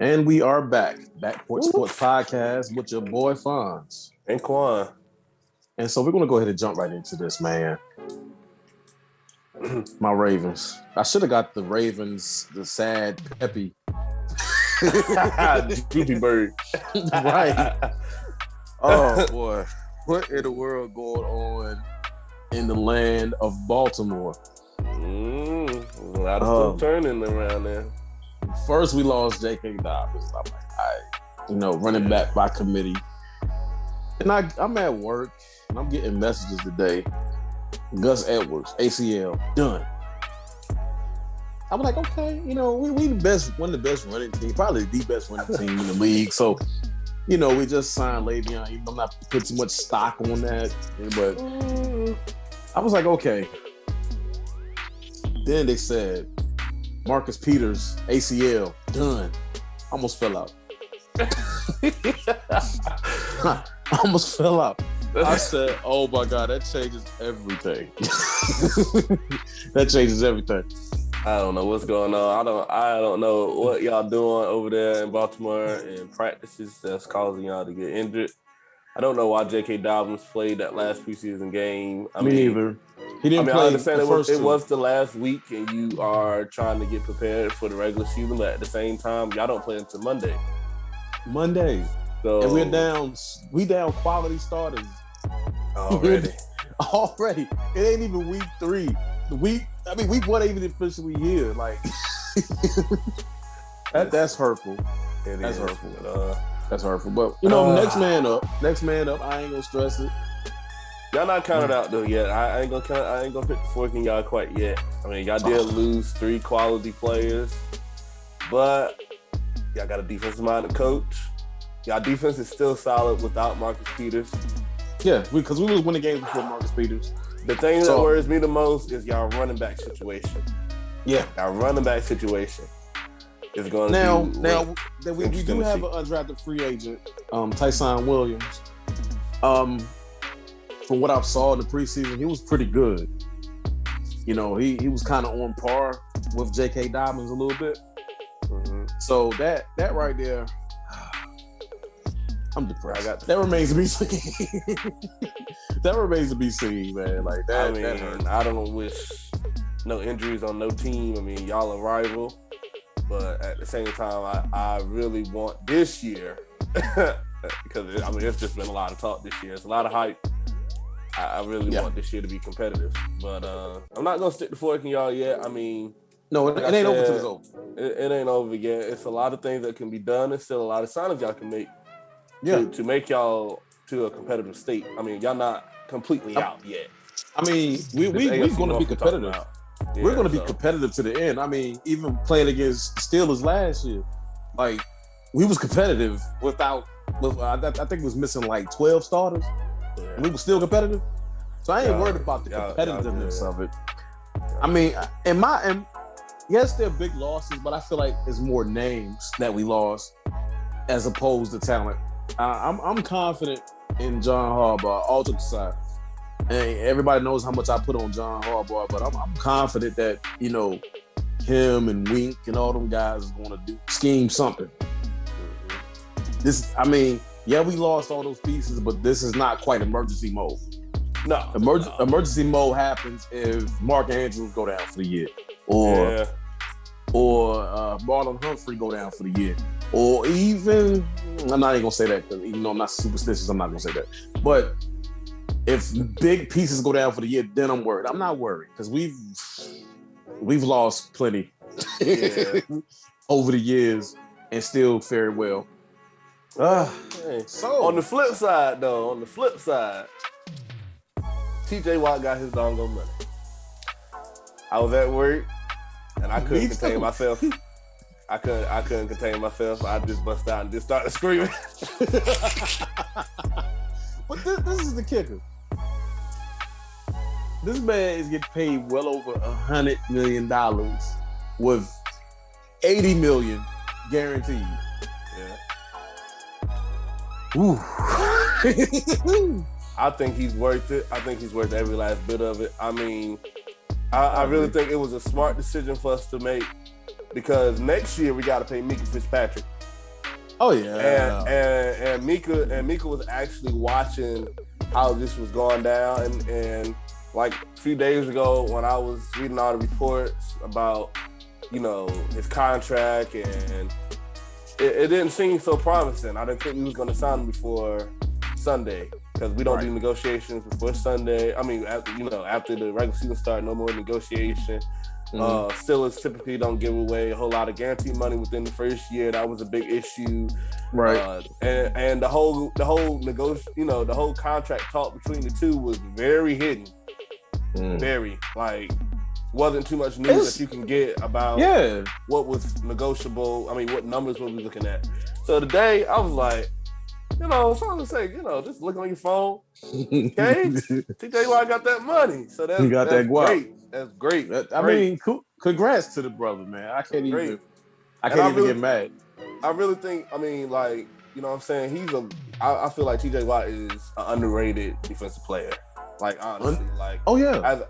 And we are back. Porch Sports Podcast with your boy Fonz and Quan. And so we're going to go ahead and jump right into this, man. My Ravens. I should have got the Ravens, the sad Peppy. Droopy bird. Right. Oh, boy. What in the world going on in the land of Baltimore? A lot of stuff turning around there. First, we lost J.K. Dobbins. I'm like, all right, running back by committee. And I'm at work, and I'm getting messages today. Gus Edwards, ACL, done. I'm like, okay, we the best, one of the best running team, probably the best running team in the league. So, we just signed Le'Veon. I'm not putting too much stock on that, but I was like, okay. Then they said, Marcus Peters, ACL, done. Almost fell out. Almost fell out. I said, oh my God, that changes everything. That changes everything. I don't know what's going on. I don't know what y'all doing over there in Baltimore in practices that's causing y'all to get injured. I don't know why J.K. Dobbins played that last preseason game. Me neither. He didn't play. I understand it was the last week, and you are trying to get prepared for the regular season, but at the same time, y'all don't play until Monday. So, and we down quality starters already. Already, it ain't even week 3. Week 1 ain't even officially here. Like that's hurtful. That's hurtful. That's hurtful. But next man up. I ain't gonna stress it. Y'all not counted out though yet. I ain't gonna put the fork in y'all quite yet. I mean, y'all did lose 3 quality players, but y'all got a defensive-minded coach. Y'all defense is still solid without Marcus Peters. Yeah, because we was winning games before Marcus Peters. The thing that worries me the most is y'all running back situation. Yeah, y'all running back situation is going to be now we do have an undrafted free agent, Tyson Williams. From what I saw in the preseason, he was pretty good. He was kind of on par with J.K. Dobbins a little bit. Mm-hmm. So that right there, I'm depressed. That remains to be seen. That remains to be seen, man. Like that. That hurts. I don't wish no injuries on no team. I mean, y'all a rival, but at the same time, I really want this year because it's just been a lot of talk this year. It's a lot of hype. I really want this year to be competitive, but I'm not gonna stick the fork in y'all yet. I mean, no, it ain't over till it's over. It ain't over yet. It's a lot of things that can be done. There's still a lot of signings y'all can make to make y'all to a competitive state. I mean, y'all not completely out yet. I mean, we're going to be competitive. Yeah, we're going to be competitive to the end. I mean, even playing against the Steelers last year, like we was competitive I think it was missing like 12 starters. Yeah. And we were still competitive. So I ain't worried about the competitiveness of it. I mean, yes, they're big losses, but I feel like it's more names that we lost as opposed to talent. I'm confident in John Harbaugh, all to the side. And everybody knows how much I put on John Harbaugh, but I'm confident that, him and Wink and all them guys is going to scheme something. We lost all those pieces, but this is not quite emergency mode. No. Emergency mode happens if Mark Andrews go down for the year, or Marlon Humphrey go down for the year, or even I'm not even gonna say that because even though I'm not superstitious, I'm not gonna say that. But if big pieces go down for the year, then I'm worried. I'm not worried because we've lost plenty over the years and still fared well. So on the flip side, TJ Watt got his doggone money. I was at work and I couldn't contain myself. I couldn't contain myself. I just bust out and just started screaming. But this is the kicker. This man is getting paid well over $100 million with $80 million guaranteed. Ooh. I think he's worth it. I think he's worth every last bit of it. I mean, I really think it was a smart decision for us to make because next year we got to pay Mika Fitzpatrick. Oh yeah. And Mika was actually watching how this was going down, and like a few days ago when I was reading all the reports about, his contract, and it didn't seem so promising. I didn't think we was going to sign him before Sunday, because we don't do negotiations before Sunday. I mean, after the regular season start, no more negotiation. Steelers typically don't give away a whole lot of guaranteed money within the first year. That was a big issue, right? And the whole the whole contract talk between the two was very hidden, very wasn't too much news that you can get about what was negotiable. I mean, what numbers were we looking at? So today I was like, something to say, just look on your phone. Okay, TJ Watt got that money, so that's that guap. Great. That's great. I mean, congrats to the brother, man. I can't even get mad. I really think, I feel like TJ Watt is an underrated defensive player. Honestly,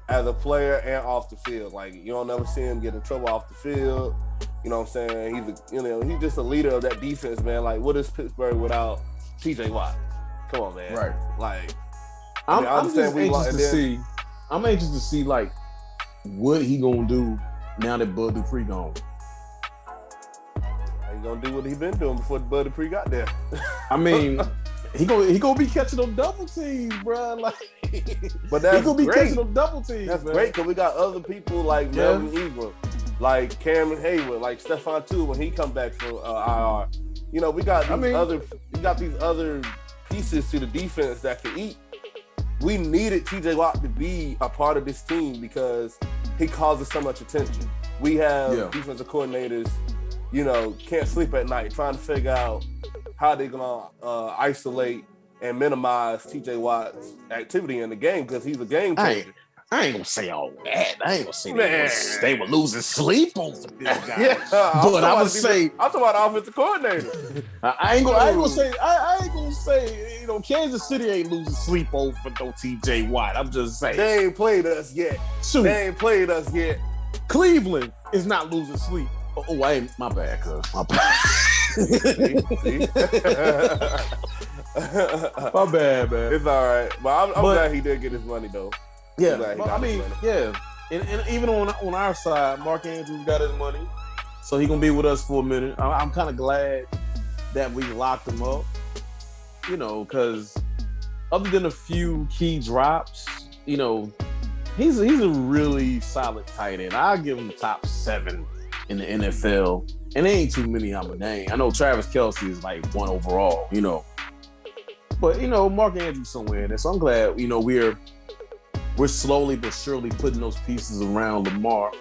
as a player and off the field, you don't never see him get in trouble off the field. You know what I'm saying? He's just a leader of that defense, man. What is Pittsburgh without TJ Watt? Come on, man. Right. I'm anxious to see what he gonna do now that Bud Dupree gone. He gonna do what he been doing before Bud Dupree got there. I mean, he gonna be catching them double teams, bro. But that's he gonna be great. Catching them double teams. That's man. Great, because we got other people like Melvin Ingram, like Cameron Hayward, like Stephon Tuitt when he come back from IR. We got these other pieces to the defense that can eat. We needed TJ Watt to be a part of this team because he causes so much attention. We have defensive coordinators, can't sleep at night trying to figure out how they're going to isolate and minimize TJ Watt's activity in the game, because he's a game changer. I ain't gonna say all that. I ain't gonna say they were losing sleep over this guy. But I would say I'm talking about offensive coordinator. I ain't gonna say Kansas City ain't losing sleep over no TJ Watt. I'm just saying they ain't played us yet. Shoot. They ain't played us yet. Cleveland is not losing sleep. Oh, I ain't my bad, cuz my bad. My bad, man. It's all right, but I'm glad he did get his money though. Yeah, and even on our side, Mark Andrews got his money, so he gonna be with us for a minute. I'm kind of glad that we locked him up, because other than a few key drops, he's a really solid tight end. I'll give him top 7 in the NFL, and there ain't too many I'm a name. I know Travis Kelce is 1 overall, but Mark Andrews somewhere in there. So I'm glad we're slowly but surely putting those pieces around Lamar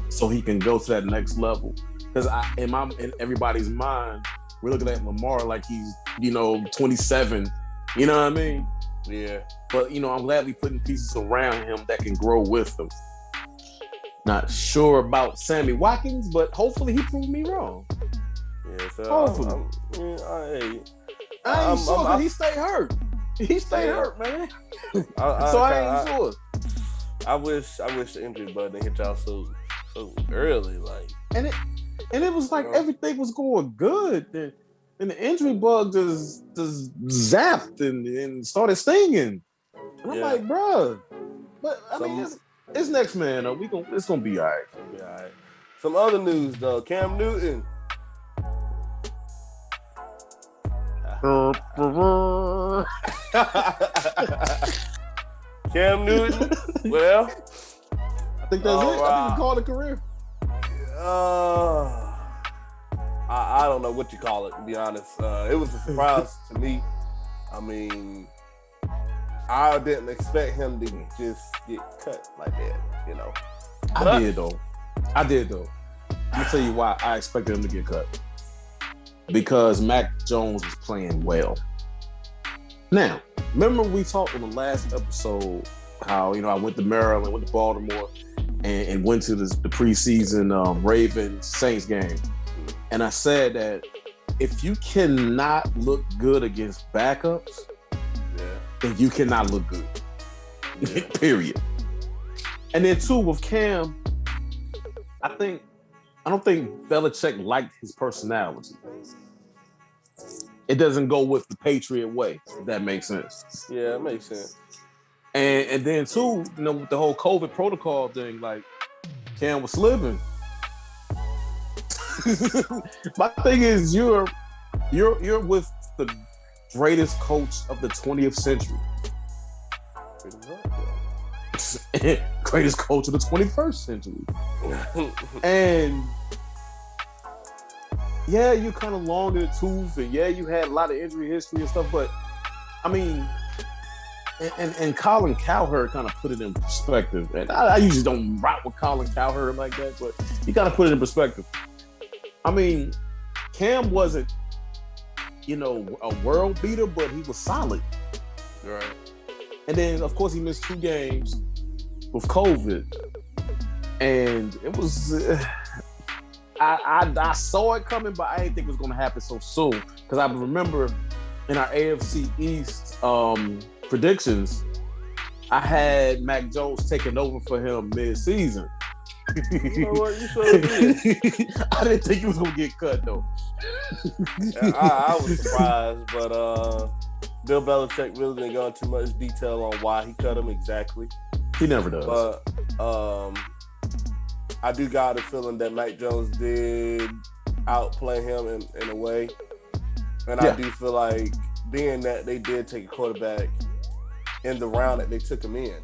so he can go to that next level. Because in everybody's mind, we're looking at Lamar like he's 27. You know what I mean? Yeah. But I'm glad we're putting pieces around him that can grow with him. Not sure about Sammy Watkins, but hopefully he proved me wrong. Yeah. So hopefully. I ain't sure because he stayed hurt. He stayed hurt, man. I ain't sure. I wish the injury bug didn't hit y'all so early, And it was everything was going good, and the injury bug just zapped and started stinging. And I'm like, bruh. But I mean, it's next man though. It's gonna be all right. Yeah, all right. Some other news though, Cam Newton. Cam Newton. Well, I think that's it. I think we called it a career. I don't know what you call it, to be honest. It was a surprise to me. I mean, I didn't expect him to just get cut like that, I did though. I'm gonna tell you why I expected him to get cut. Because Mac Jones was playing well. Now, remember we talked on the last episode how, I went to Maryland, went to Baltimore, and went to the preseason Ravens Saints game. And I said that if you cannot look good against backups, then you cannot look good. Yeah. Period. And then two, with Cam, I don't think Belichick liked his personality. it doesn't go with the Patriot way. If that makes sense. Yeah, it makes sense. And then too, with the whole COVID protocol thing, like Cam was slipping. My thing is, you're with the greatest coach of the 20th century. Greatest coach of the 21st century. And yeah, you kind of long in the tooth, and yeah, you had a lot of injury history and stuff, but I mean, and Colin Cowherd kind of put it in perspective. And I usually don't rock with Colin Cowherd like that, but you got to put it in perspective. I mean, Cam wasn't, a world beater, but he was solid. Right. And then, of course, he missed 2 games with COVID. And it was, I saw it coming, but I didn't think it was going to happen so soon. Because I remember in our AFC East predictions, I had Mac Jones taking over for him mid-season. You know what? You sure did. I didn't think he was going to get cut, though. I was surprised, but Bill Belichick really didn't go into too much detail on why he cut him exactly. He never does. But I do got a feeling that Mac Jones did outplay him in a way. And I do feel like being that they did take a quarterback in the round that they took him in,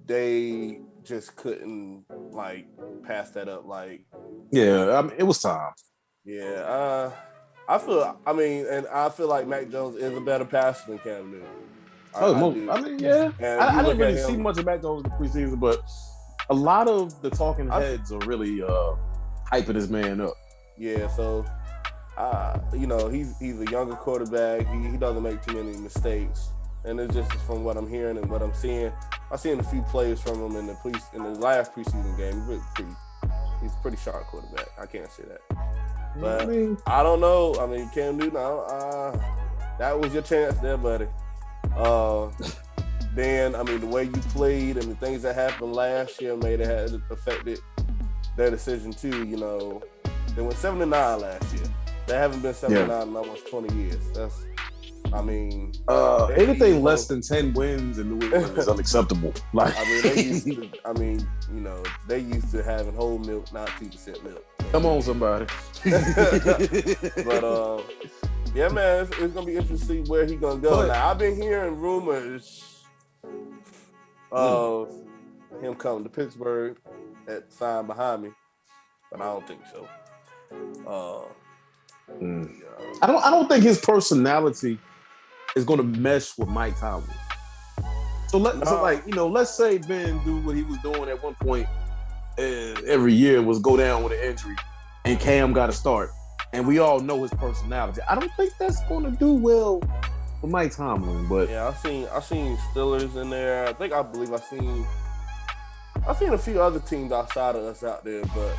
they just couldn't pass that up. It was time. Yeah, I feel like Mac Jones is a better passer than Cam Newton. I didn't really see much of Mac Jones in the preseason, but a lot of the talking heads are really hyping this man up. Yeah, so he's a younger quarterback. He doesn't make too many mistakes, and it's just from what I'm hearing and what I'm seeing. I've seen a few plays from him in the last preseason game. He's a pretty sharp quarterback. I can't say that, but I don't know. I mean, Cam Newton, that was your chance there, buddy. Then the way you played and the things that happened last year may have affected their decision too. They went 7-9 last year. They haven't been 7-9 in almost 20 years. Anything less than 10 wins in New England is unacceptable. They used to having whole milk, not 2% milk. Come on, somebody. But yeah, man, it's gonna be interesting to see where he's gonna go. Now, I've been hearing rumors of him coming to Pittsburgh at sign behind me, but I don't think so. I don't think his personality is going to mesh with Mike Tomlin. So let's say Ben do what he was doing at one point every year was go down with an injury, and Cam got to start, and we all know his personality. I don't think that's going to do well with Mike Tomlin. But yeah, I've seen Steelers in there. I believe I've seen a few other teams outside of us out there, but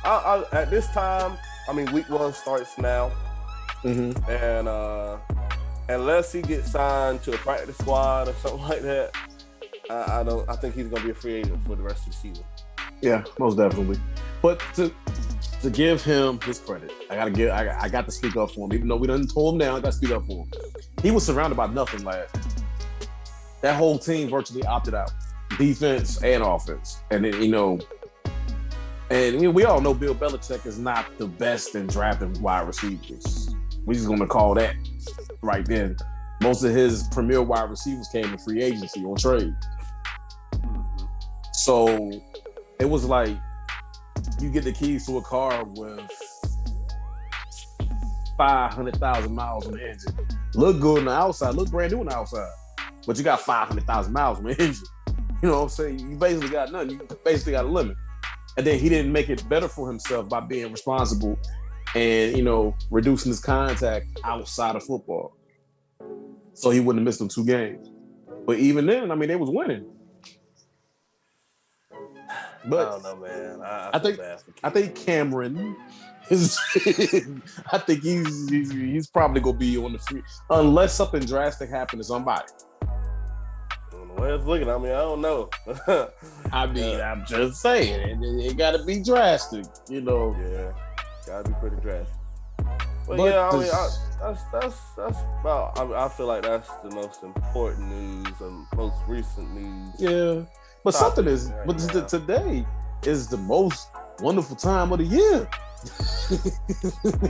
I at this time, week 1 starts now, and unless he gets signed to a practice squad or something like that, I think he's gonna be a free agent for the rest of the season. Yeah, most definitely. But to give him his credit, I got to speak up for him, even though we done told him down. I got to speak up for him. He was surrounded by nothing last year. That whole team virtually opted out, defense and offense, and then And we all know Bill Belichick is not the best in drafting wide receivers. We're just going to call that right then. Most of his premier wide receivers came in free agency on trade. So it was like you get the keys to a car with 500,000 miles on the engine. Look good on the outside, look brand new on the outside. But you got 500,000 miles on the engine. You know what I'm saying? You basically got nothing. You basically got a limit. And then he didn't make it better for himself by being responsible and, reducing his contact outside of football. So he wouldn't have missed them 2 games. But even then, they was winning. But I don't know, man. I think Cameron is I think he's probably gonna be on the free unless something drastic happened to somebody. The way it's looking, I don't know. I'm just saying, it gotta be drastic, Yeah, gotta be pretty drastic. Well, yeah, I mean, that's about. I feel like that's the most important news and most recent news. Yeah, but something is. Right, but today is the most wonderful time of the year.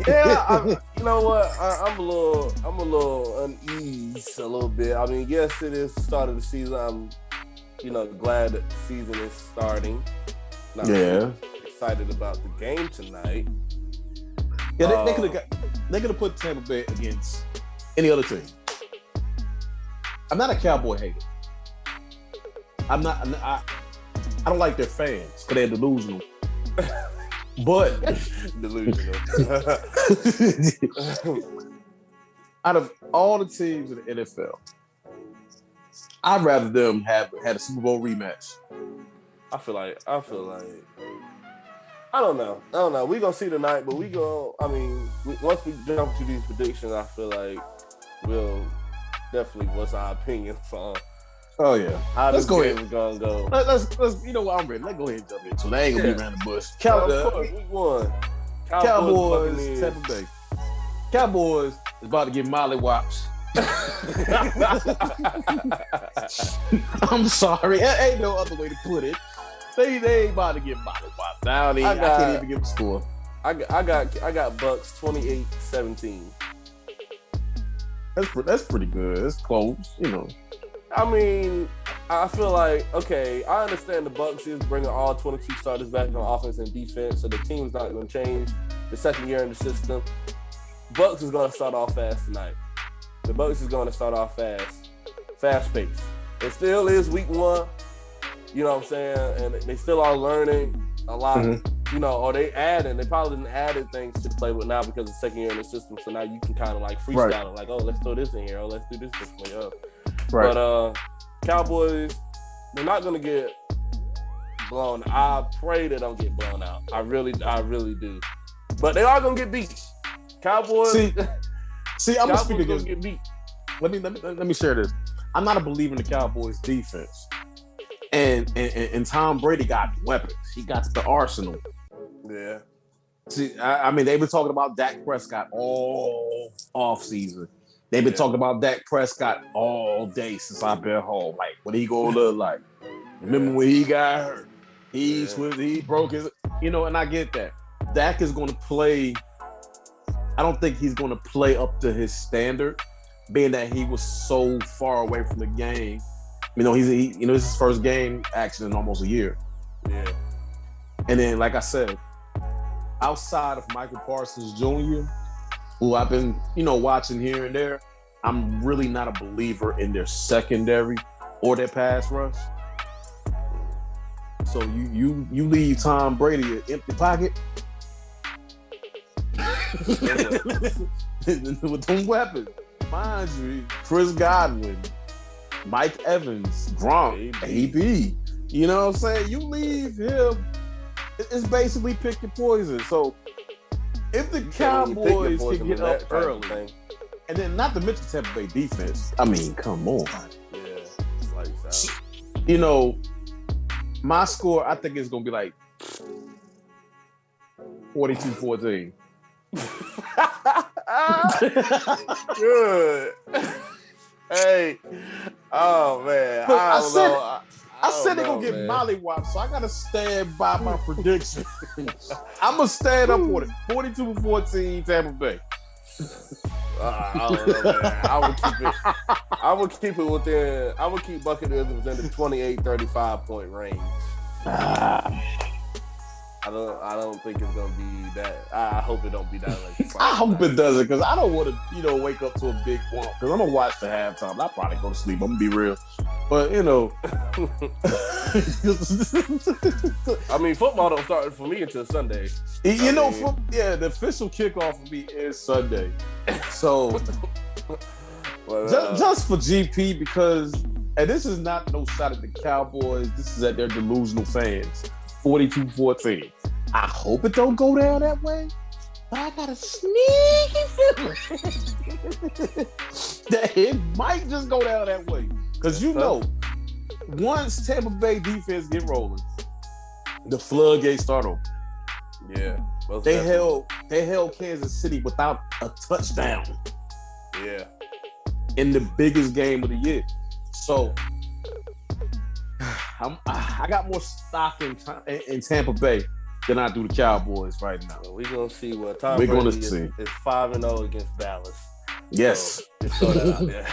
Yeah, you know what? I'm a little uneasy a little bit. I mean, yes, it is the start of the season. I'm, glad that the season is starting. Yeah. Excited about the game tonight. Yeah, they could have put Tampa Bay against any other team. I'm not a Cowboy hater. I don't like their fans because they're delusional. But delusional. Out of all the teams in the NFL, I'd rather them have had a Super Bowl rematch. I feel like I don't know. We're gonna see tonight, but once we jump to these predictions, I feel like we'll definitely voice our opinion on. Oh yeah, how this game is gonna go. Let's you know what, I'm ready. Let's go ahead and jump into it. I ain't gonna be around the bush. Week 1. Cowboys, Tampa Bay. Cowboys is about to get mollywops. I'm sorry, ain't no other way to put it. They ain't about to get mollywops. I can't even give a score. I got Bucks 28-17. That's pretty good. It's close, I mean, I feel like, okay, I understand the Bucks is bringing all 22 starters back on offense and defense, so the team's not going to change the second year in the system. Bucks is going to start off fast tonight. The Bucks is going to start off fast paced. It still is week 1, you know what I'm saying, and they still are learning a lot, or they probably didn't add things to the playbook now because it's second year in the system, so now you can kind of like freestyle it, like, oh, let's throw this in here, oh, let's do this way up. Right. But Cowboys, they're not gonna get blown. I pray they don't get blown out. I really do. But they are gonna get beat. Cowboys. See, I'm gonna get beat. Let me share this. I'm not a believer in the Cowboys defense, and Tom Brady got weapons. He got the arsenal. Yeah. See, I mean, they've been talking about Dak Prescott all off season. They've been talking about Dak Prescott all day since I've been home. Like, what he gonna look like? Remember when he got hurt? He broke his, and I get that. Dak is gonna play. I don't think he's gonna play up to his standard, being that he was so far away from the game. This is his first game action in almost a year. Yeah. And then, like I said, outside of Michael Parsons Jr., who I've been, watching here and there, I'm really not a believer in their secondary or their pass rush. So you leave Tom Brady an empty pocket with them weapons. Mind you, Chris Godwin, Mike Evans, Gronk, AB. You know what I'm saying? You leave him, it's basically pick your poison. So if the Cowboys can get up early, and then not to mention Tampa Bay defense, I mean, come on. Yeah, it's like that. My score, I think it's going to be like 42-14. Good. Hey. Oh, man. Look, I said they're going to get mollywopped, so I got to stand by my prediction. I'm going to stand up on it. 42-14 Tampa Bay. I don't know, man. I would keep Buccaneers within the 28-35 point range. I don't think it's gonna be that. I hope it don't be that. I hope it doesn't, because I don't want to, wake up to a big womp. Because I'm gonna watch the halftime. I'll probably go to sleep. I'm gonna be real, but I mean, football don't start for me until Sunday. The official kickoff for me is Sunday. So just for GP, because, and this is not no shot at the Cowboys. This is at their delusional fans. 42-14. I hope it don't go down that way, but I got a sneaky feeling that it might just go down that way. Because once Tampa Bay defense get rolling, the floodgates start open. Yeah. They held Kansas City without a touchdown. Yeah. In the biggest game of the year. So I got more stock in Tampa Bay than I do the Cowboys right now. Well, we're gonna see what Tom Brady is 5-0 against Dallas. Yes. So, just throw that out there.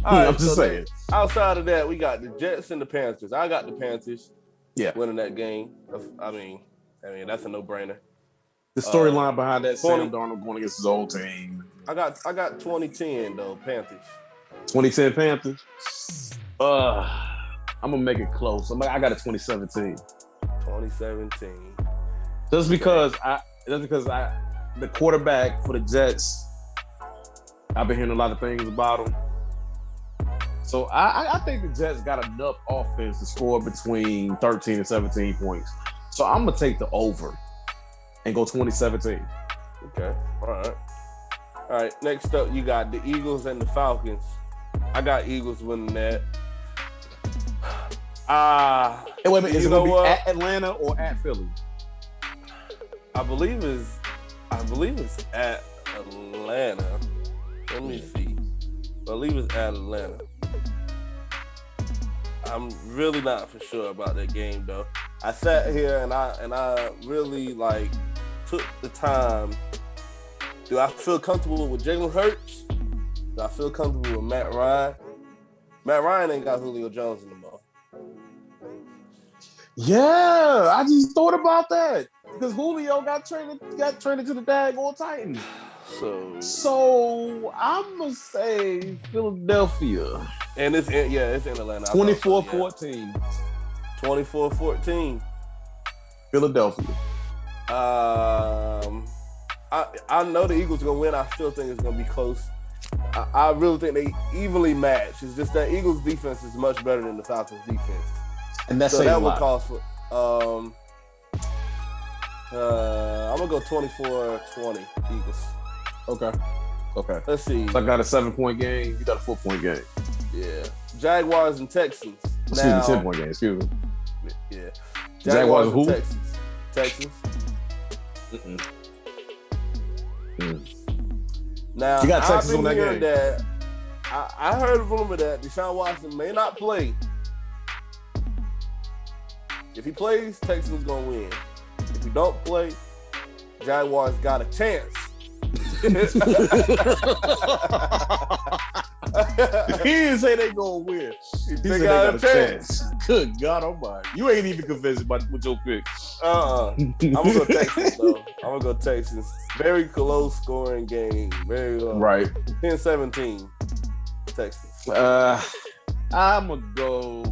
All right, I'm just saying. Outside of that, we got the Jets and the Panthers. I got the Panthers winning that game. I mean, that's a no-brainer. The storyline behind that, Sam Darnold going against his old team. I got 2010 though, Panthers. 2010 Panthers. I'm gonna make it close. I got a 2017. 2017. Just because the quarterback for the Jets, I've been hearing a lot of things about him. So I think the Jets got enough offense to score between 13 and 17 points. So I'm gonna take the over and go 2017. Okay. All right. Next up, you got the Eagles and the Falcons. I got Eagles winning that. Hey, wait a minute. Is it going to be at Atlanta or at Philly? I believe it's at Atlanta. Let me see. I believe it's at Atlanta. I'm really not for sure about that game though. I sat here and I really took the time. Do I feel comfortable with Jalen Hurts? Do I feel comfortable with Matt Ryan? Matt Ryan ain't got Julio Jones anymore. Yeah, I just thought about that because Julio got traded to the daggone Titans. So I'm gonna say Philadelphia. And it's in Atlanta. 24-14. 24-14. Philadelphia. I know the Eagles are gonna win. I still think it's gonna be close. I really think they evenly match. It's just that Eagles defense is much better than the Falcons defense. And that's so that would cost for I'm gonna go 24-20 Eagles. Okay. Let's see. So I got a 7-point game. You got a 4-point game. Yeah. Jaguars and Texans. Excuse me, 10-point game. Excuse me. Yeah. Jaguars and who? Texans. Now, you got Texas on that game. I heard a rumor that Deshaun Watson may not play. If he plays, Texans gonna win. If he don't play, Jaguars got a chance. He didn't say they gonna win. He said they got a chance. Good God Almighty! You ain't even convinced with your pick. I'm gonna go Texans though. I'm gonna go Texans. Very close scoring game. Very low. Right. 10-17. Texans. I'm gonna go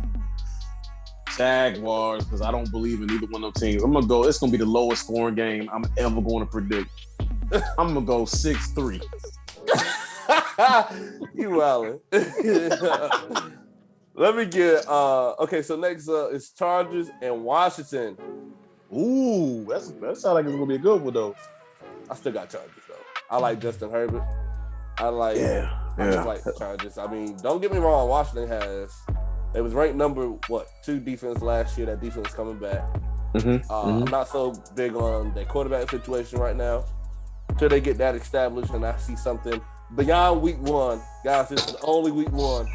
Jaguars because I don't believe in either one of those teams. I'm gonna go. It's gonna be the lowest scoring game I'm ever going to predict. I'm gonna go 6-3. You wildin'. Let me get okay, so next is Chargers and Washington. Ooh, that sounds like it's gonna be a good one though. I still got Chargers though. I like Justin Herbert. I just like the Chargers. I mean, don't get me wrong, Washington they was ranked number 2 defense last year. That defense is coming back. I'm not so big on their quarterback situation right now. Until they get that established and I see something beyond week 1. Guys, this is only week 1.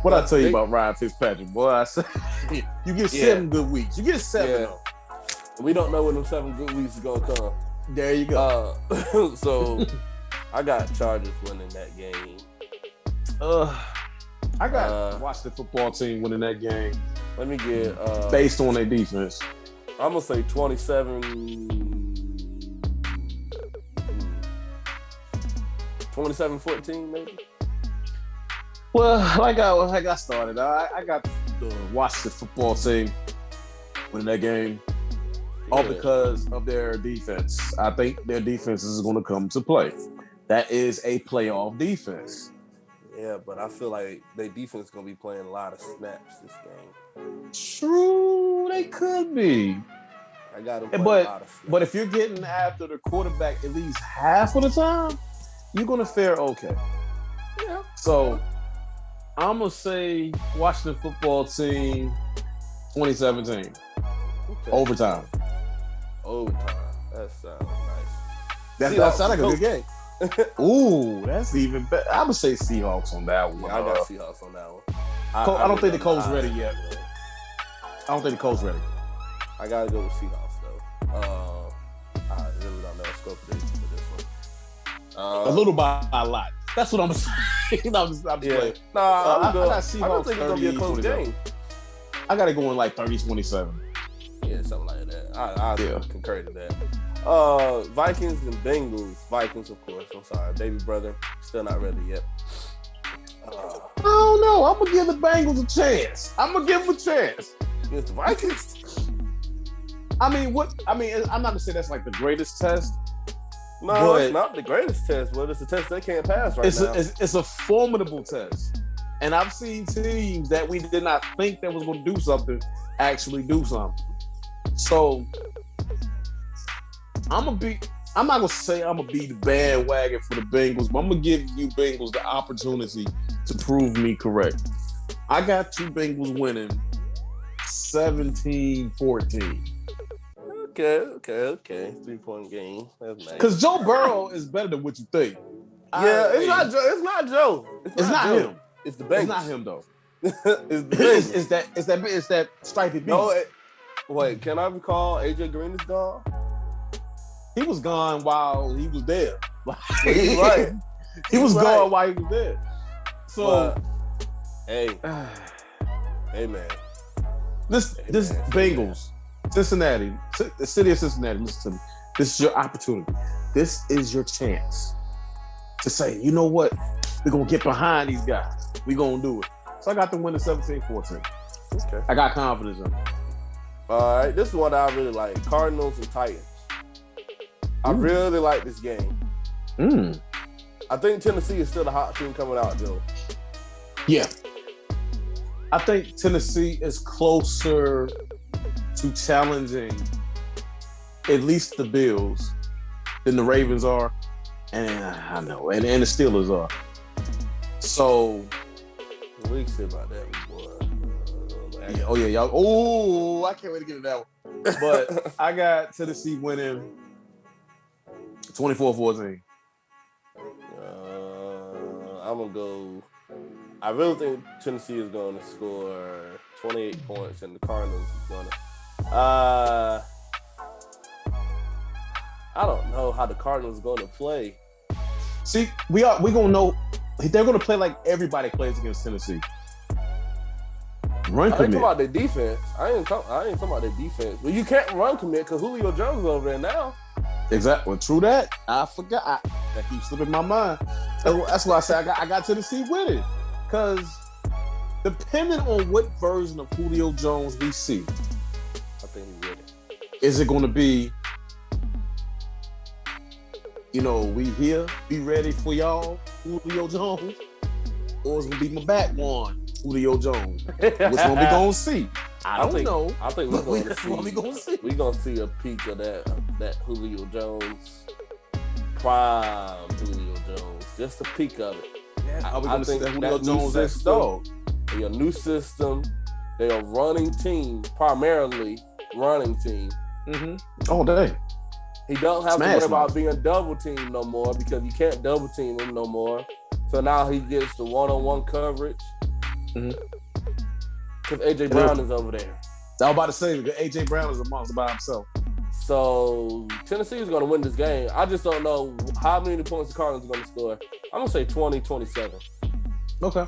What I tell you about Ryan Fitzpatrick, boy, I said you get 7 good weeks. You get 7. Yeah. We don't know when them 7 good weeks is gonna come. There you go. So I got Chargers winning that game. I got Washington football team winning that game. Let me get based on their defense. I'm gonna say 27-14 maybe. Well, like I started, I got the Washington football team winning that game, all because of their defense. I think their defense is going to come to play. That is a playoff defense. Yeah, but I feel like their defense is going to be playing a lot of snaps this game. True, they could be. I got them playing a lot of snaps. But if you're getting after the quarterback at least half of the time, you're going to fare okay. Yeah. So I'm going to say Washington football team 2017. Okay. Overtime. That's That sounds nice. That sounds like a good game. Ooh, that's even better. I'm gonna say Seahawks on that one. Yeah, I got Seahawks on that one. I don't think the Colts ready yet. I don't think the Colts ready. I gotta go with Seahawks though. I really don't know a scope for this one. A little by a lot. That's what I'm saying. I'm just playing. Nah, I got Seahawks. I don't think it's gonna be a close game. I gotta go in like 30-27. Yeah, something like that. I concur to that. Vikings and Bengals. Vikings, of course. I'm sorry, baby brother, still not ready yet. I don't know. I'm gonna give the Bengals a chance. I'm gonna give them a chance against the Vikings. I'm not gonna say that's like the greatest test. No, it's not the greatest test, but it's a test they can't pass now. It's a formidable test, and I've seen teams that we did not think that was going to do something actually do something. So I'm not gonna say I'm gonna be the bandwagon for the Bengals, but I'm gonna give you Bengals the opportunity to prove me correct. I got you Bengals winning 17-14. Okay. 3-point game. That's nice. Because Joe Burrow is better than what you think. It's not Joe. It's not him. It's the Bengals. It's not him though. It's the Bengals. It's that stripy beast. No, wait, can I recall AJ Green is gone? He was gone while he was there. Right. He was gone while he was there. So, hey man. This Bengals, Cincinnati, the city of Cincinnati. Listen to me. This is your opportunity. This is your chance to say, you know what? We're gonna get behind these guys. We're gonna do it. So I got them winning 17-14. Okay. I got confidence in them. All right, this is one that I really like. Cardinals and Titans. I really like this game. I think Tennessee is still the hot team coming out, though. Yeah. I think Tennessee is closer to challenging at least the Bills than the Ravens are. And I know, and the Steelers are. So we can say about that one, boy. Y'all. Oh, I can't wait to get to that one. But I got Tennessee winning 24-14. I'm gonna go. I really think Tennessee is going to score 28 points, and the Cardinals is going to. I don't know how the Cardinals are going to play. See, we're gonna know they're gonna play like everybody plays against Tennessee. Run commit. I ain't talking about their defense. I ain't talking about their defense. But you can't run commit because Julio Jones is over there now. Exactly. Well, true that. I forgot. That keeps slipping my mind. That's why I say I got Tennessee winning. Because depending on what version of Julio Jones we see, I think he's ready. Is it going to be, we here, be ready for y'all, Julio Jones? Or is it going to be my back one, Julio Jones? Which one we going to see? I don't know. I think we're going to see. What we going to see? We're going to see a peak of that Julio Jones, prime Julio Jones. Just a peak of it. Yeah, I think Julio Jones system, a new system. They're a running team, primarily running team. Mm-hmm. Oh, dang. He don't have to worry about being double teamed no more because you can't double team him no more. So now he gets the one-on-one coverage. Because AJ Brown is over there. I was about to say, AJ Brown is a monster by himself. So Tennessee is going to win this game. I just don't know how many points the Cardinals are going to score. I'm going to say 20-27. Okay.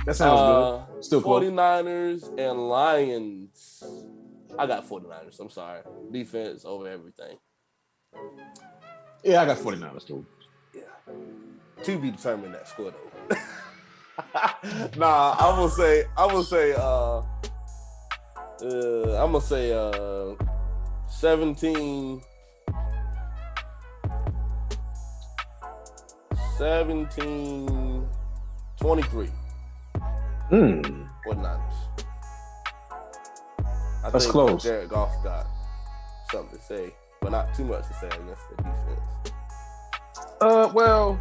That sounds good. Still close. 49ers and Lions. I got 49ers. I'm sorry. Defense over everything. Yeah, I got 49ers too. Yeah. To be determined that score though. Nah, I'm gonna say 17-23. 49ers. That's close. Jared Goff got something to say, but not too much to say against the defense. Well,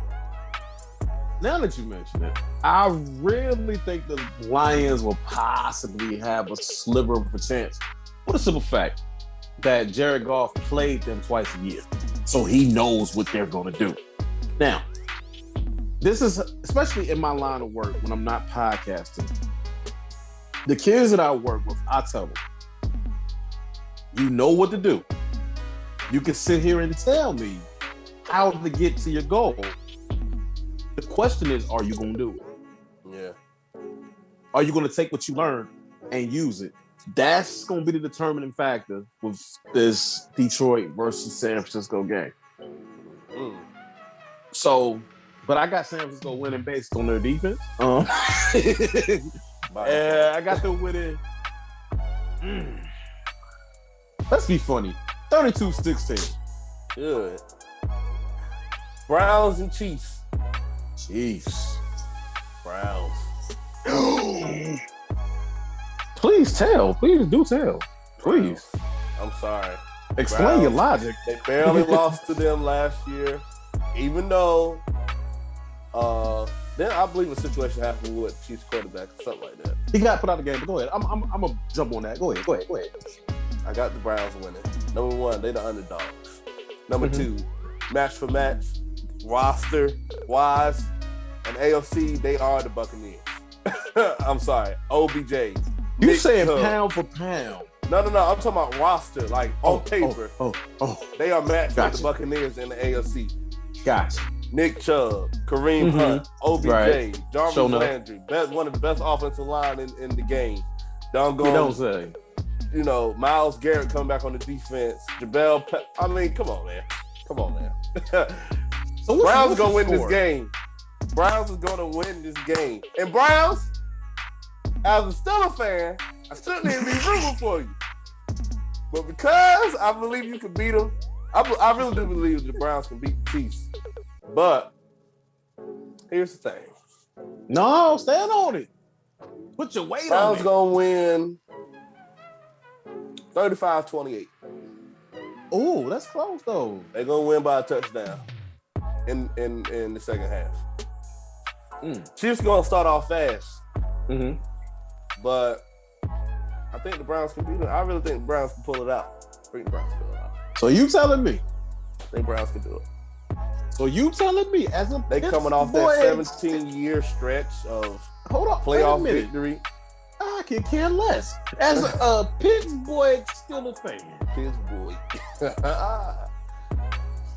now that you mention it, I really think the Lions will possibly have a sliver of a chance. What a simple fact. that Jared Goff played them twice a year. So he knows what they're going to do. Now, this is, especially in my line of work when I'm not podcasting, the kids that I work with, I tell them, you know what to do. You can sit here and tell me how to get to your goal. The question is, are you going to do it? Yeah. Are you going to take what you learned and use it? That's going to be the determining factor with this Detroit versus San Francisco game. So, but I got San Francisco winning based on their defense. I got them winning. Let's be funny. 32-16. Good. Browns and Chiefs. Chiefs. Browns. Please tell. Please do tell. Please. I'm sorry. Explain Browns, your logic. They barely lost to them last year, even though then I believe a situation happened with Chiefs quarterback or something like that. He got put out of the game, but go ahead. I'm gonna jump on that. Go ahead. I got the Browns winning. Number one, they the underdogs. Number two, match for match, roster wise, and AFC, they are the Buccaneers. I'm sorry, OBJ. You saying pound for pound? No. I'm talking about roster, like on paper. They are matched with the Buccaneers in the AFC. Gotcha. Nick Chubb, Kareem Hunt, OBJ, Jarvis Landry, one of the best offensive line in the game. Don't say. You know, Myles Garrett coming back on the defense. I mean, come on, man. So Browns gonna win this game. Browns is gonna win this game. And Browns, as a Steelers fan, I shouldn't even be rooting for you. But because I believe you can beat them, I really do believe the Browns can beat the Chiefs. But here's the thing. No, stand on it. Put your weight on it. Browns gonna win 35-28. Oh, that's close though. They're gonna win by a touchdown in the second half. Chiefs gonna start off fast. But I think the Browns can beat them. I really think the Browns can pull it out. So you telling me? I think Browns can do it. So you telling me as a they coming off that 17-year stretch of playoff victory. I can care less. As a Pittsburgh Steelers fan. Pittsburgh.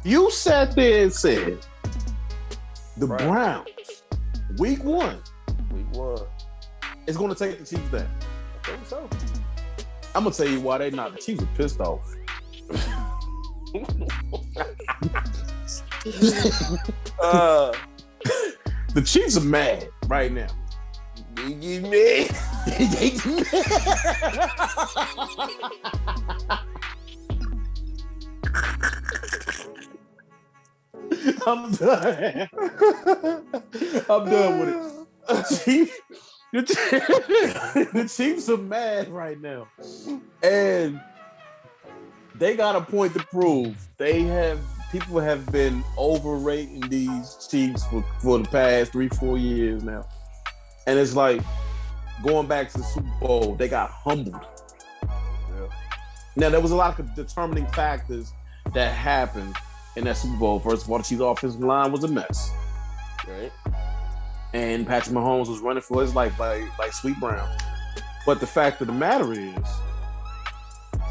You sat there and said the Browns, week one, is going to take the Chiefs down. I think so. I'm going to tell you why they not. The Chiefs are pissed off. The Chiefs are mad right now. They get mad. I'm done. I'm done with it. The Chiefs are mad right now. And they got a point to prove. People have been overrating these Chiefs for the past 3-4 years now. And it's like going back to the Super Bowl, they got humbled. Yeah. Now, there was a lot of determining factors that happened in that Super Bowl. First of all, the Chiefs' offensive line was a mess. Right. And Patrick Mahomes was running for his life like Sweet Brown. But the fact of the matter is,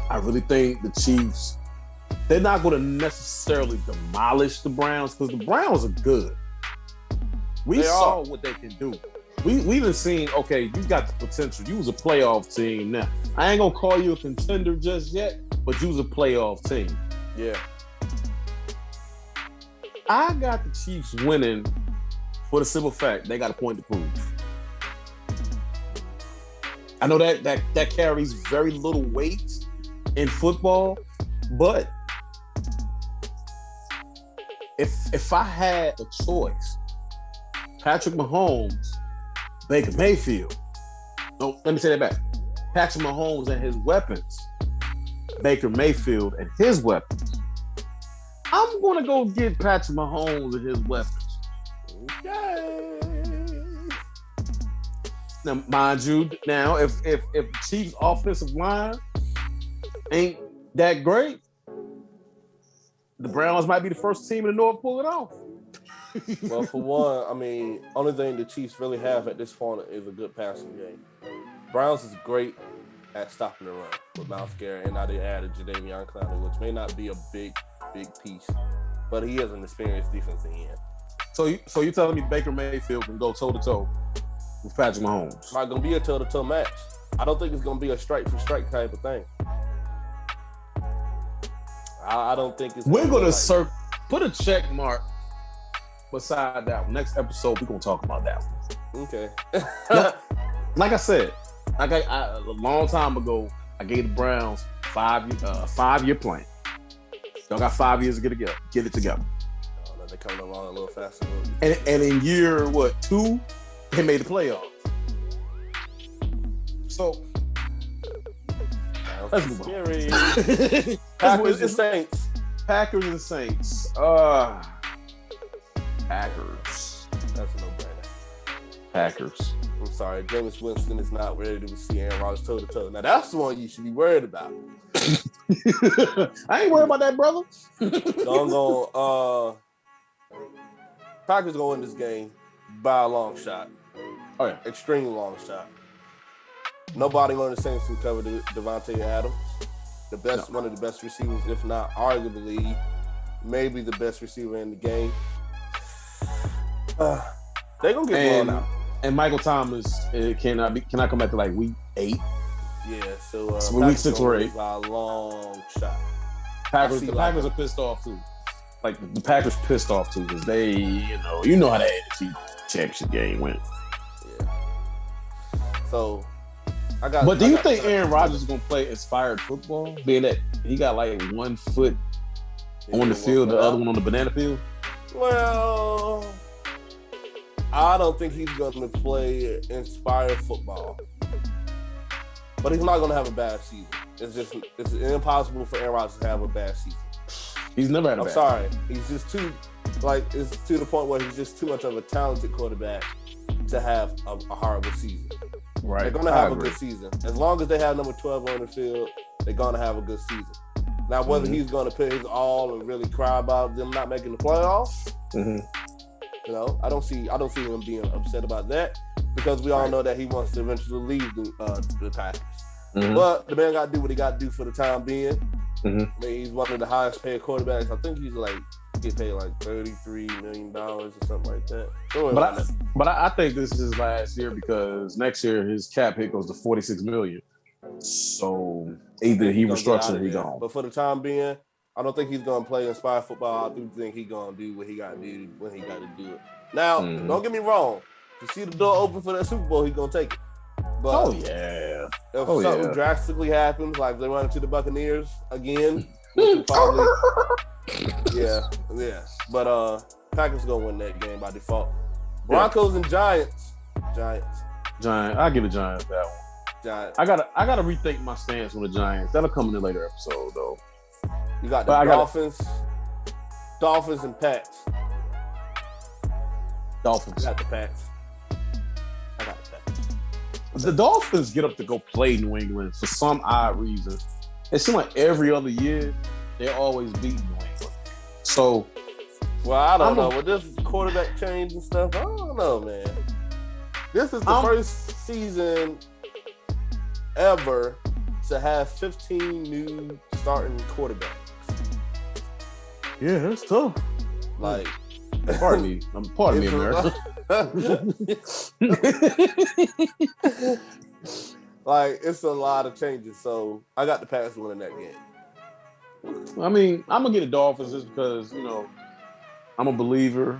I really think the Chiefs, they're not going to necessarily demolish the Browns because the Browns are good. We saw what they can do. We've been seeing, okay, you got the potential. You was a playoff team. Now, I ain't going to call you a contender just yet, but you was a playoff team. Yeah. I got the Chiefs winning for the simple fact they got a point to prove. I know that carries very little weight in football, but if I had a choice, Patrick Mahomes, Baker Mayfield. No, let me say that back. Patrick Mahomes and his weapons, Baker Mayfield and his weapons. I'm going to go get Patrick Mahomes and his weapons. Okay. Now, mind you, if Chiefs' offensive line ain't that great, the Browns might be the first team in the North to pull it off. Well, for one, I mean, only thing the Chiefs really have at this point is a good passing game. Browns is great at stopping the run with Myles Garrett, and now they added Jadeveon Clowney, which may not be a big piece, but he is an experienced defensive end. So you telling me Baker Mayfield can go toe-to-toe with Patrick Mahomes? It's not going to be a toe-to-toe match. I don't think it's going to be a strike-for-strike type of thing. I don't think it's. We're going to put a check mark beside that one. Next episode, we're going to talk about that one. Okay. Like I said, a long time ago, I gave the Browns 5-year plan. Y'all got 5 years to get it together. Oh, no, they're coming along a little faster. And in year 2, they made the playoffs. So let's move on. Packers and Saints. Packers and Saints. Packers. That's a no-brainer. Packers. I'm sorry, Jameis Winston is not ready to see Aaron Rodgers toe-to-toe. Now, that's the one you should be worried about. I ain't worried about that, brother. Packers going to win this game by a long shot. Oh, yeah. Extreme long shot. Nobody on the Saints can cover Devontae Adams. One of the best receivers, if not arguably, maybe the best receiver in the game. They're going to get blown out. And Michael Thomas cannot come back to like week 8. Yeah, so week 6 or 8. By a long shot. The Packers are pissed off too. Like the Packers pissed off too because they, you know how that NFC Championship game went. Yeah. So But do you think Aaron Rodgers is gonna play inspired football, being that he got like 1 foot on the field, the other one on the banana field? Well, I don't think he's going to play inspired football. But he's not going to have a bad season. It's impossible for Aaron Rodgers to have a bad season. He's never had a bad season. I'm sorry. He's just it's to the point where he's just too much of a talented quarterback to have a horrible season. Right. They're going to have a good season. As long as they have number 12 on the field, they're going to have a good season. Now, whether he's going to put his all and really cry about them not making the playoffs, I don't see him being upset about that because we all know that he wants to eventually leave the Packers. But the man got to do what he got to do for the time being. I mean, he's one of the highest paid quarterbacks. I think he's get paid like $33 million or something like that. But I think this is his last year because next year his cap hit goes to $46 million. So either he restructured or he gone. But for the time being, I don't think he's going to play inspired football. I do think he's going to do what he got to do when he got to do it. Now, don't get me wrong. To see the door open for that Super Bowl, he's going to take it. But if something drastically happens, like they run into the Buccaneers again, probably, yeah. But Packers going to win that game by default. Broncos and Giants. I'll give the Giants that one. Giants. I gotta rethink my stance on the Giants. That'll come in a later episode though. You got the Dolphins and Pats. Dolphins. I got the Pats. The Dolphins get up to go play New England for some odd reason. It seems like every other year they're always beating New England. So, well, I don't know. With this quarterback change and stuff, I don't know, man. This is the first season ever to have 15 new starting quarterbacks. Yeah, that's tough. Like, pardon me, America. Like, it's a lot of changes, so I got the Packers winning that game. I mean, I'm gonna get the Dolphins just because I'm a believer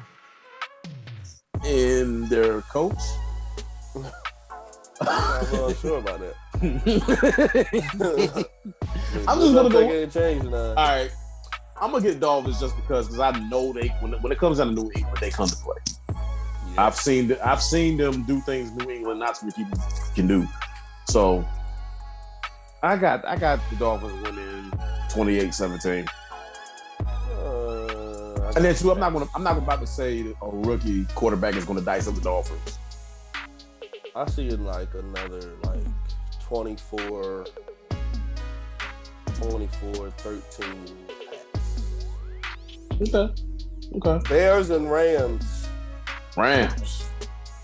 in their coach. I'm not sure about that. I'm just gonna go. All right, I'm gonna get Dolphins just because I know when it comes down to New England, they come to play. Yeah. I've seen them do things New England not too many people can do. So I got the Dolphins winning 28-17. And then too, I'm not about to say that a rookie quarterback is going to dice up the Dolphins. I see it like another 24-17 24-13 Pats. Okay. Bears and Rams. Rams.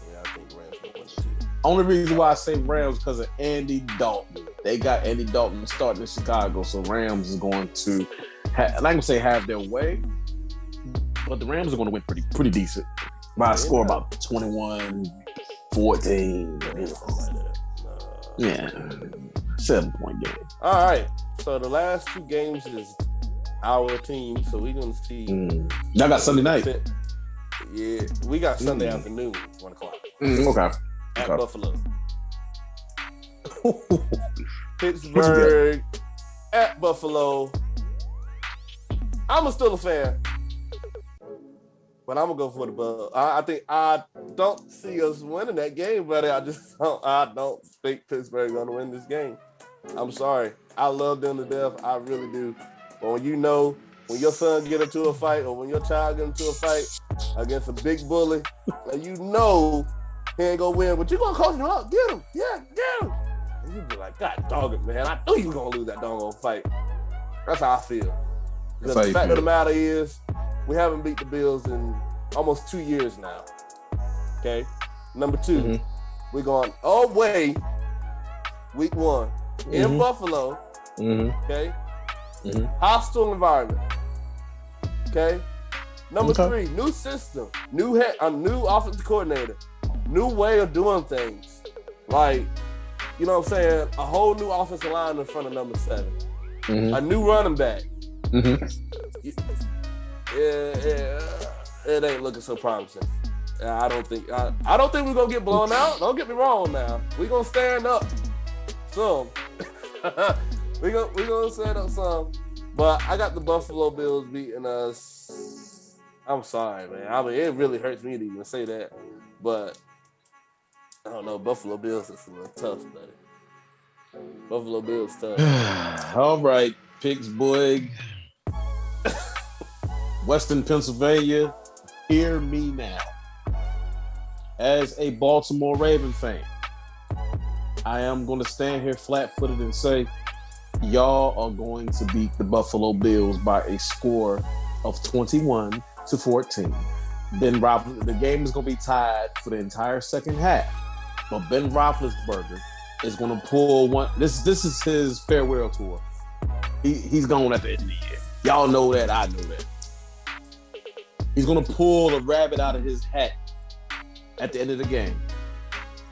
Yeah, I think Rams will win it too. Only reason why I say Rams because of Andy Dalton. They got Andy Dalton starting in Chicago, so Rams is going to, I'm not gonna say have their way, but the Rams are going to win pretty decent by a score about 21-14. Yeah, 7-point game. All right, so the last two games is our team, so we're gonna see. Y'all got Sunday night. Yeah, we got Sunday afternoon, 1:00. Okay. At Buffalo. Pittsburgh at Buffalo. I'm a still a fan, but I'm gonna go for the Bucs. I think I don't see us winning that game, buddy. I don't think Pittsburgh's gonna win this game. I'm sorry. I love them to death. I really do. But when your son get into a fight or when your child get into a fight against a big bully, and he ain't gonna win, but you gonna coach him up. Get him. Yeah, get him. And you be like, God dog it, man. I knew you were gonna lose that doggone fight. That's how I feel. Because the fact of the matter is, we haven't beat the Bills in almost 2 years now. Okay? Number two, we're going away week 1 in Buffalo. Okay? Hostile environment. Okay? Number 3, new system, new offensive coordinator, new way of doing things. Like, you know what I'm saying? A whole new offensive line in front of number 7. A new running back. It ain't looking so promising. I don't think we're gonna get blown out. Don't get me wrong now. We're gonna stand up some. we're gonna stand up some. But I got the Buffalo Bills beating us. I'm sorry, man. I mean, it really hurts me to even say that. But I don't know. Buffalo Bills is a little tough, buddy. Buffalo Bills tough. All right, Pittsburgh, Western Pennsylvania. Hear me now. As a Baltimore Raven fan, I am going to stand here flat-footed and say y'all are going to beat the Buffalo Bills by a score of 21-14. The game is going to be tied for the entire second half, but Ben Roethlisberger is going to pull one. This is his farewell tour. He's gone at the end of the year. Y'all know that. I know that. He's going to pull a rabbit out of his hat at the end of the game.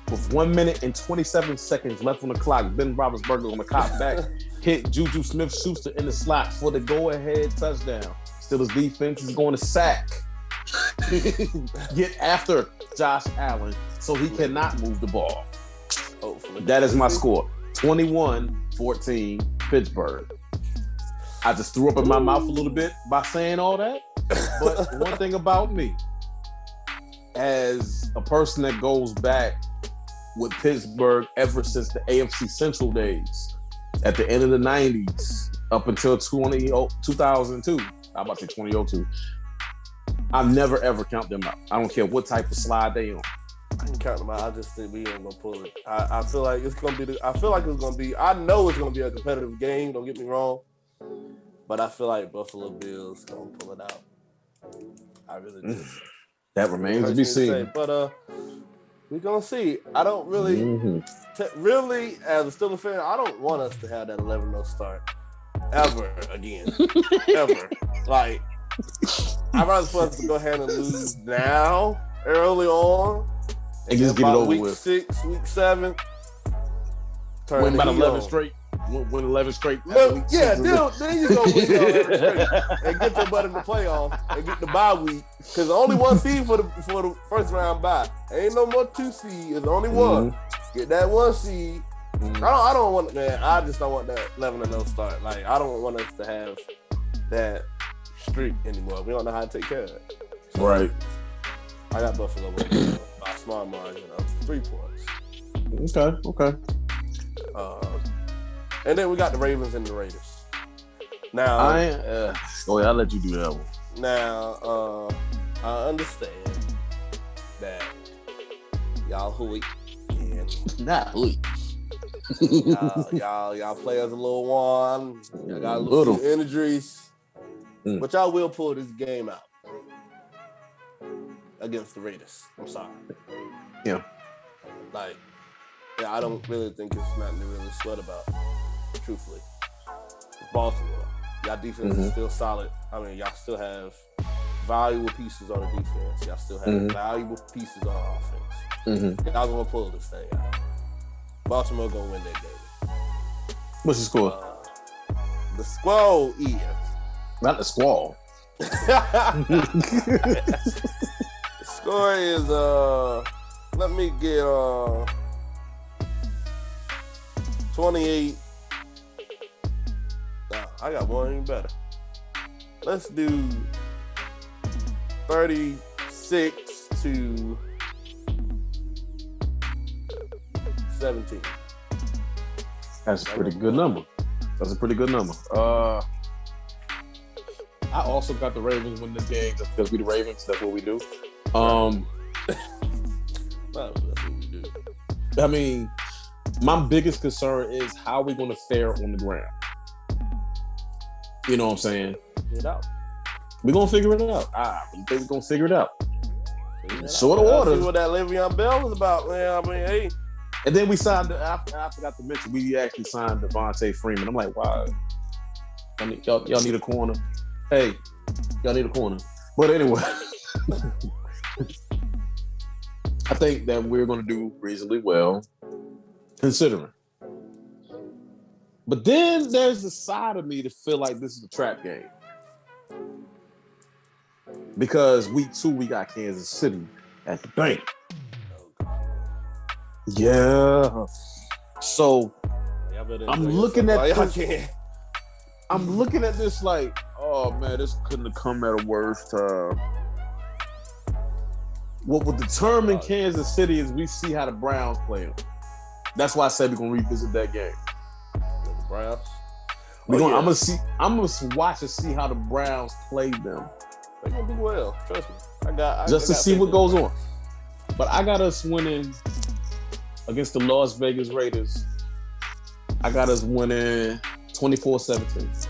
With 1 minute and 27 seconds left on the clock, Ben Roethlisberger on the cop back hit Juju Smith-Schuster in the slot for the go-ahead touchdown. Steelers defense is going to sack. Get after Josh Allen so he cannot move the ball. Hopefully. That is my score. 21-14 Pittsburgh. I just threw up in my mouth a little bit by saying all that. But one thing about me, as a person that goes back with Pittsburgh ever since the AFC Central days, at the end of the 90s, up until 2002, I'm about to say 2002, I never ever count them out. I don't care what type of slide they on. I can count them out. I just think we ain't gonna pull it. I feel like it's gonna be. I know it's gonna be a competitive game. Don't get me wrong, but I feel like Buffalo Bills gonna pull it out. I really do. That remains to be seen. But we're gonna see. I don't really, really, as a Steelers fan, I don't want us to have that 11-0 start ever again, ever. Like, I'd rather for us to go ahead and lose now, early on, and just get it over week with. 6, week 7. Win about 11 straight. Win 11 straight. Well, yeah, then you go win 11 straight and get your butt in the playoff and get the bye week. Because only one seed for the first round bye. Ain't no more 2 seed. It's only one. Get that 1 seed. I don't want, man. I just don't want that 11-0 start. Like, I don't want us to have that streak anymore. We don't know how to take care of it. So, right. I got Buffalo winning by a small margin of 3 points. Okay. And then we got the Ravens and the Raiders. Now, I'll let you do that one. Now, I understand that y'all hooey and not hooey. Y'all players a little worn. Y'all got a little few injuries. But y'all will pull this game out against the Raiders. I'm sorry. Yeah. I don't really think it's nothing to really sweat about, truthfully. Baltimore. Y'all defense is still solid. I mean, y'all still have valuable pieces on the defense. Y'all still have valuable pieces on offense. Y'all gonna pull this thing out. Baltimore gonna win that game. What's the score? The squall is not the squall. The score is let me get 28. Nah, I got one even better. Let's do 36-17. That's a pretty good number. That's a pretty good number. I also got the Ravens win this game just because we the Ravens. That's what we do. That's what we do. I mean, my biggest concern is how we going to fare on the ground. You know what I'm saying? Figure it out. We're going to figure it out. I think we're going to figure it out. Short of order. See what that Le'Veon Bell was about, man. I mean, hey. And then we signed, I forgot to mention, we actually signed Devontae Freeman. I'm like, wow. Y'all need a corner. Hey, y'all need a corner. But anyway, I think that we're going to do reasonably well, considering. But then there's the side of me to feel like this is a trap game. Because week 2, we got Kansas City at the bank. Yeah. So I'm looking at this like, oh man, this couldn't have come at a worse time. What will determine Kansas City is we see how the Browns play them. That's why I said we're gonna revisit that game. The Browns. I'm gonna watch and see how the Browns play them. They're gonna do well. Trust me. Just to see what goes on. But I got us winning against the Las Vegas Raiders. I got us winning 24-17.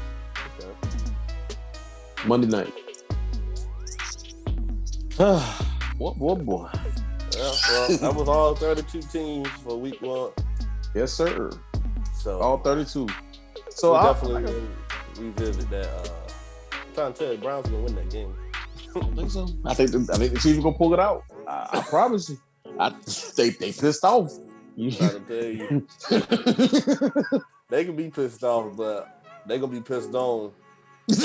Okay. Monday night. What boy? Yeah, well, that was all 32 teams for week 1. Yes, sir. So all 32. So I'll definitely revisit that. I'm trying to tell you, the Browns are gonna win that game. I don't think so. I think the Chiefs are gonna pull it out. I promise you. They pissed off. I'm trying to tell you. They can be pissed off, but they gonna be pissed on. But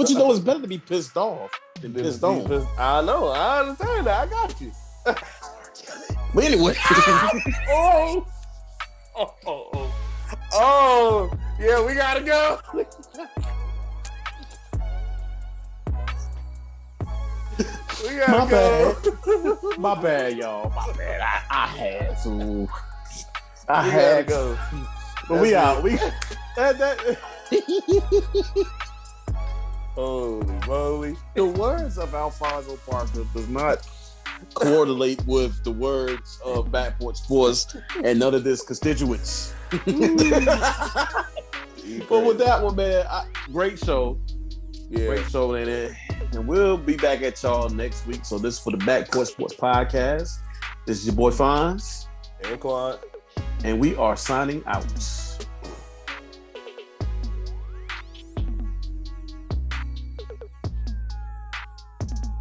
you know it's better to be pissed off than pissed on. I know. I understand that. I got you. But anyway. Oh, yeah, we gotta go. We gotta go. My bad, y'all. My bad. I had to. I had to go. But we out. Holy moly. The words of Alfonso Parker does not correlate with the words of Back Porch Sports and none of this constituents. But with that one, man, great show. Yeah. Great show, and we'll be back at y'all next week. So this is for the Back Porch Sports Podcast. This is your boy Fonz and Quan. And we are signing out.